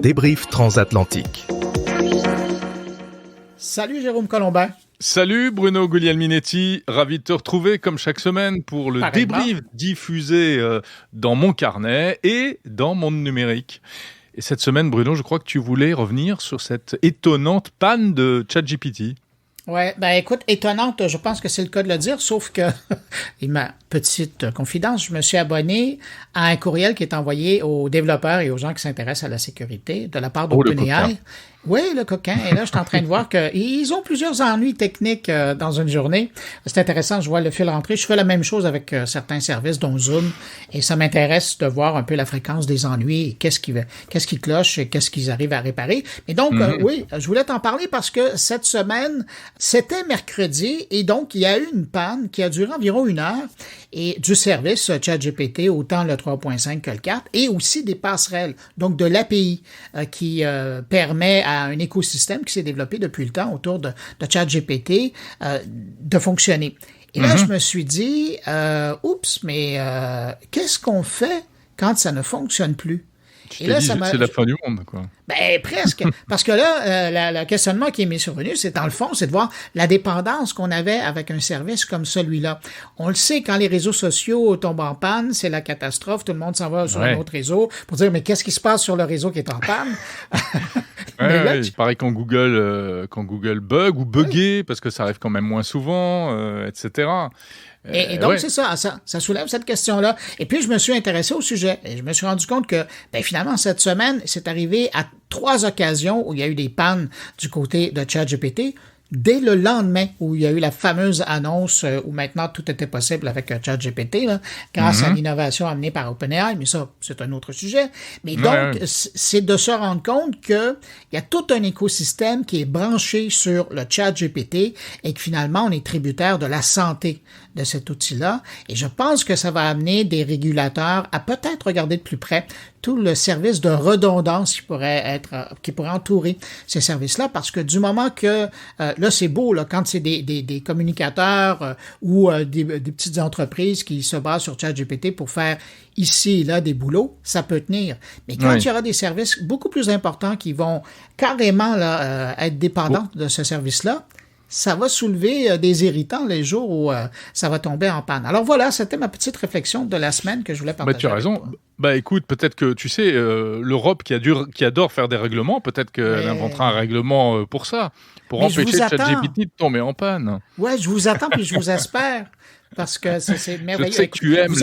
débrief transatlantique. Salut Jérôme Colombin. Salut Bruno Guglielminetti, ravi de te retrouver comme chaque semaine pour le débrief diffusé dans mon carnet et dans Monde Numérique. Et cette semaine, Bruno, je crois que tu voulais revenir sur cette étonnante panne de ChatGPT. Ouais, écoute, étonnante, je pense que c'est le cas de le dire, sauf que, et ma petite confidence, je me suis abonné à un courriel qui est envoyé aux développeurs et aux gens qui s'intéressent à la sécurité de la part d'OpenAI. Oui, le coquin. Et là, je suis en train de voir qu'ils ont plusieurs ennuis techniques dans une journée. C'est intéressant, je vois le fil rentrer. Je fais la même chose avec certains services, dont Zoom, et ça m'intéresse de voir un peu la fréquence des ennuis, et qu'est-ce qui cloche, et qu'est-ce qu'ils arrivent à réparer. Mais donc, oui, je voulais t'en parler parce que cette semaine, c'était mercredi, et donc, il y a eu une panne qui a duré environ 1 heure, et du service ChatGPT, autant le 3.5 que le 4, et aussi des passerelles, donc de l'API qui permet à un écosystème qui s'est développé depuis le temps autour de ChatGPT de fonctionner. Et là, je me suis dit, mais qu'est-ce qu'on fait quand ça ne fonctionne plus? Et là, c'est la fin du monde, quoi. Presque. Parce que là, le questionnement qui est mis survenu, c'est dans le fond, c'est de voir la dépendance qu'on avait avec un service comme celui-là. On le sait, quand les réseaux sociaux tombent en panne, c'est la catastrophe. Tout le monde s'en va sur un autre réseau pour dire, mais qu'est-ce qui se passe sur le réseau qui est en panne? Pareil quand Google bug ou bugué, parce que ça arrive quand même moins souvent, etc. Et donc, c'est ça soulève cette question-là. Et puis, je me suis intéressé au sujet et je me suis rendu compte que, finalement, cette semaine, c'est arrivé à 3 occasions où il y a eu des pannes du côté de ChatGPT. Dès le lendemain, où il y a eu la fameuse annonce où maintenant tout était possible avec ChatGPT, grâce à l'innovation amenée par OpenAI, mais ça, c'est un autre sujet. Mais donc, c'est de se rendre compte qu'il y a tout un écosystème qui est branché sur le ChatGPT et que finalement, on est tributaire de la santé de cet outil-là. Et je pense que ça va amener des régulateurs à peut-être regarder de plus près tout le service de redondance qui pourrait entourer ces services-là, parce que du moment que là, c'est beau, là, quand c'est des communicateurs ou des petites entreprises qui se basent sur ChatGPT pour faire ici et là des boulots, ça peut tenir. Mais quand il y aura des services beaucoup plus importants qui vont carrément être dépendants de ce service-là, ça va soulever des irritants les jours où ça va tomber en panne. Alors voilà, c'était ma petite réflexion de la semaine que je voulais partager. Tu as raison. Écoute, peut-être que, tu sais, l'Europe qui adore faire des règlements, peut-être qu'elle inventera un règlement pour ça, pour empêcher ChatGPT de tomber en panne. Ouais, je vous attends puis je vous espère, parce que c'est merveilleux. Je sais que tu aimes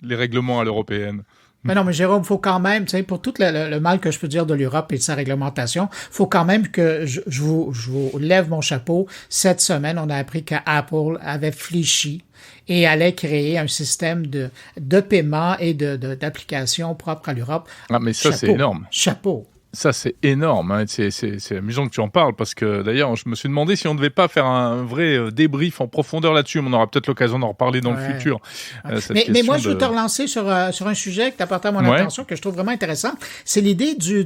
les règlements à l'européenne. Mais non, mais Jérôme, faut quand même, tu sais, pour tout le mal que je peux dire de l'Europe et de sa réglementation, faut quand même que je vous lève mon chapeau. Cette semaine, on a appris qu'Apple avait fléchi et allait créer un système de paiement et d'application propre à l'Europe. Ah, mais ça, c'est énorme. Chapeau. Ça, c'est énorme. Hein. C'est amusant que tu en parles, parce que d'ailleurs, je me suis demandé si on ne devait pas faire un vrai débrief en profondeur là-dessus. On aura peut-être l'occasion d'en reparler dans le futur. Mais moi, je veux te relancer sur un sujet que tu as porté à mon attention, que je trouve vraiment intéressant. C'est l'idée du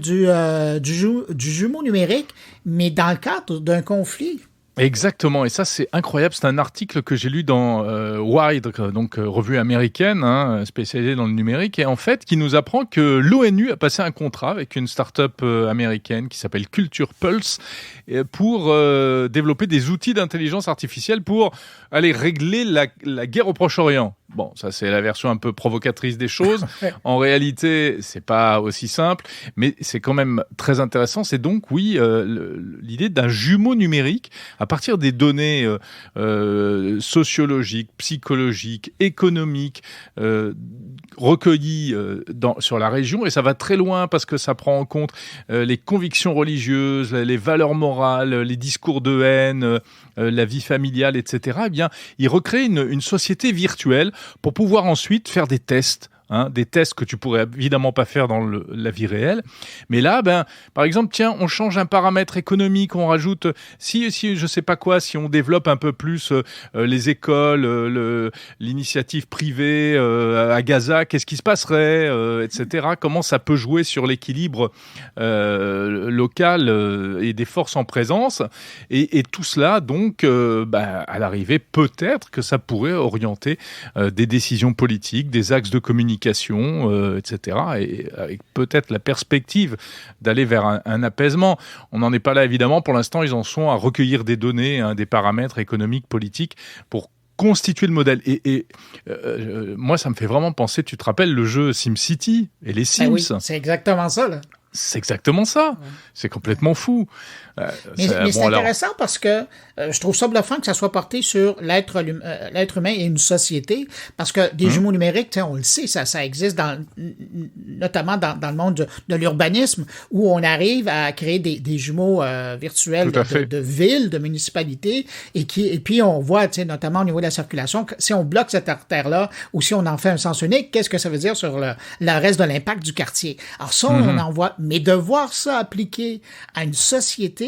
jumeau numérique, mais dans le cadre d'un conflit. Exactement, et ça c'est incroyable, c'est un article que j'ai lu dans Wired, donc revue américaine, spécialisée dans le numérique, et en fait qui nous apprend que l'ONU a passé un contrat avec une start-up américaine qui s'appelle Culture Pulse pour développer des outils d'intelligence artificielle pour aller régler la guerre au Proche-Orient. Bon, ça c'est la version un peu provocatrice des choses. En réalité, c'est pas aussi simple, mais c'est quand même très intéressant. C'est donc, l'idée d'un jumeau numérique à partir des données sociologiques, psychologiques, économiques recueillies sur la région. Et ça va très loin parce que ça prend en compte les convictions religieuses, les valeurs morales, les discours de haine, la vie familiale, etc. Eh bien, il recrée une société virtuelle pour pouvoir ensuite faire des tests des tests que tu pourrais évidemment pas faire dans la vie réelle. Mais là, par exemple, tiens, on change un paramètre économique, on rajoute, si je sais pas quoi, si on développe un peu plus les écoles, l'initiative privée à Gaza, qu'est-ce qui se passerait, etc. Comment ça peut jouer sur l'équilibre local et des forces en présence. Et tout cela, donc, à l'arrivée, peut-être que ça pourrait orienter des décisions politiques, des axes de communication communication, etc. Et avec peut-être la perspective d'aller vers un apaisement. On n'en est pas là, évidemment. Pour l'instant, ils en sont à recueillir des données, des paramètres économiques, politiques, pour constituer le modèle. Et moi, ça me fait vraiment penser, tu te rappelles le jeu SimCity et les Sims? Oui, c'est exactement ça, là. C'est exactement ça. Ouais. C'est complètement fou. Mais c'est intéressant parce que je trouve ça bluffant que ça soit porté sur l'être humain et une société, parce que des jumeaux numériques, on le sait, ça existe notamment dans le monde de l'urbanisme, où on arrive à créer des jumeaux virtuels de villes, de municipalités, et puis on voit, notamment au niveau de la circulation, que si on bloque cette artère-là, ou si on en fait un sens unique, qu'est-ce que ça veut dire sur le reste de l'impact du quartier? Alors ça, on en voit, mais de voir ça appliqué à une société,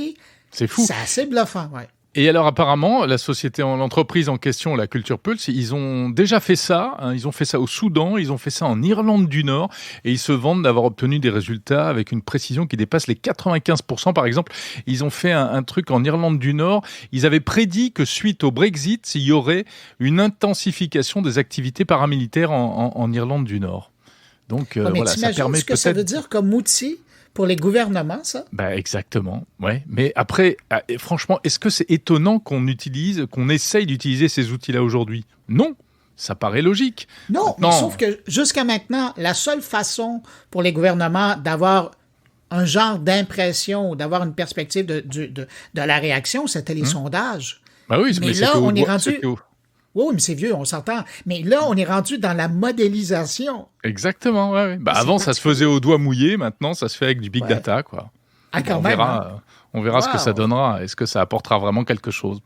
c'est fou. C'est assez bluffant, ouais. Et alors apparemment, l'entreprise en question, la Culture Pulse, ils ont déjà fait ça. Ils ont fait ça au Soudan, ils ont fait ça en Irlande du Nord, et ils se vantent d'avoir obtenu des résultats avec une précision qui dépasse les 95%. Par exemple, ils ont fait un truc en Irlande du Nord. Ils avaient prédit que suite au Brexit, il y aurait une intensification des activités paramilitaires en Irlande du Nord. Donc voilà, ça permet ce que ça veut dire comme outil pour les gouvernements, ça? Exactement, ouais. Mais après, franchement, est-ce que c'est étonnant qu'on essaye d'utiliser ces outils-là aujourd'hui? Non, ça paraît logique. Non, mais sauf que jusqu'à maintenant, la seule façon pour les gouvernements d'avoir un genre d'impression ou d'avoir une perspective de la réaction, c'était les sondages. Oui, mais là, on est rendu... Oui, mais c'est vieux, on s'entend. Mais là, on est rendu dans la modélisation. Exactement, ouais. Avant, ça se faisait au doigt mouillé. Maintenant, ça se fait avec du big data, quoi. Quand même, on verra ce que ça donnera. Est-ce que ça apportera vraiment quelque chose?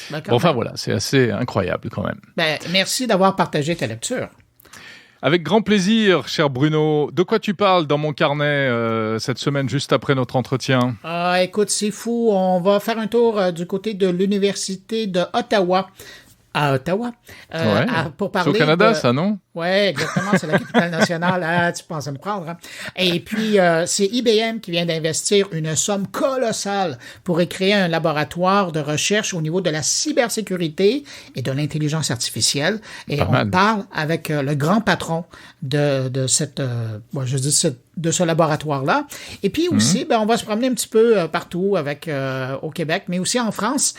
Voilà, c'est assez incroyable quand même. Merci d'avoir partagé ta lecture. Avec grand plaisir, cher Bruno. De quoi tu parles dans mon carnet cette semaine, juste après notre entretien? Écoute, c'est fou. On va faire un tour du côté de l'Université de Ottawa. À Ottawa. Pour parler c'est au Canada, ça, non? Oui, exactement. C'est la capitale nationale. Tu penses à me prendre. Hein? Et puis, c'est IBM qui vient d'investir une somme colossale pour créer un laboratoire de recherche au niveau de la cybersécurité et de l'intelligence artificielle. Et parle avec le grand patron de ce laboratoire-là. Et puis aussi, on va se promener un petit peu partout au Québec, mais aussi en France.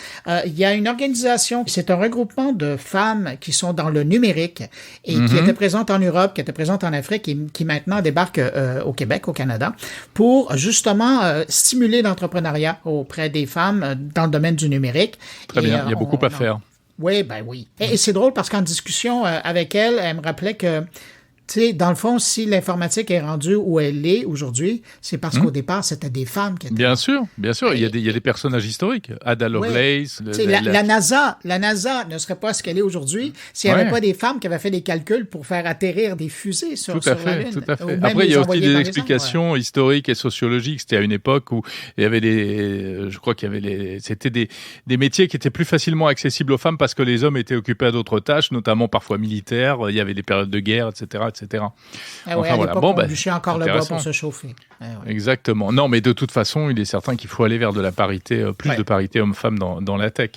Il y a une organisation, c'est un regroupement de femmes qui sont dans le numérique et qui étaient présentes en Europe, qui étaient présentes en Afrique et qui maintenant débarquent au Québec, au Canada, pour justement stimuler l'entrepreneuriat auprès des femmes dans le domaine du numérique. Très bien, il y a beaucoup à faire. Oui, oui. Et c'est drôle parce qu'en discussion avec elle me rappelait que dans le fond, si l'informatique est rendue où elle est aujourd'hui, c'est parce qu'au départ, c'était des femmes qui étaient... Bien sûr. Il y a des personnages historiques. Ada Lovelace... La NASA ne serait pas ce qu'elle est aujourd'hui s'il n'y avait pas des femmes qui avaient fait des calculs pour faire atterrir des fusées sur la Lune. Tout à fait. Après, il y a aussi des explications historiques et sociologiques. C'était à une époque où il y avait c'était des métiers qui étaient plus facilement accessibles aux femmes parce que les hommes étaient occupés à d'autres tâches, notamment parfois militaires. Il y avait des périodes de guerre, etc. À l'époque, on bûchait encore le bois pour se chauffer. Exactement. Non, mais de toute façon, il est certain qu'il faut aller vers de la parité, plus de parité homme-femme dans la tech.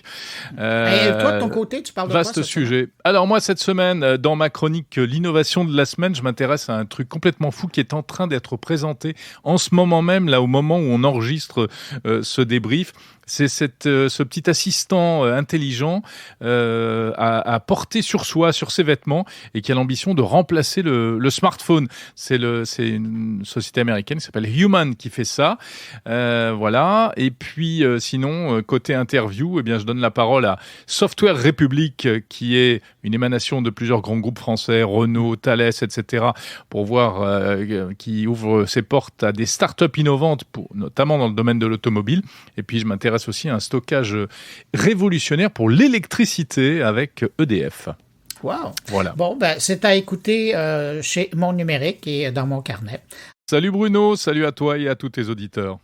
Et toi, de ton côté, tu parles de quoi? Vaste sujet. Alors moi, cette semaine, dans ma chronique L'innovation de la semaine, je m'intéresse à un truc complètement fou qui est en train d'être présenté en ce moment même, là, au moment où on enregistre ce débrief. C'est ce petit assistant intelligent à porter sur soi, sur ses vêtements, et qui a l'ambition de remplacer le smartphone. C'est une société américaine qui s'appelle Human qui fait ça. Voilà. Et puis sinon, côté interview, je donne la parole à Software République, qui est une émanation de plusieurs grands groupes français, Renault, Thales, etc., pour voir qui ouvre ses portes à des startups innovantes, notamment dans le domaine de l'automobile. Et puis je m'intéresse aussi à un stockage révolutionnaire pour l'électricité avec EDF. Wow! Voilà. Bon, c'est à écouter chez Mon Numérique et dans mon carnet. Salut Bruno, salut à toi et à tous tes auditeurs.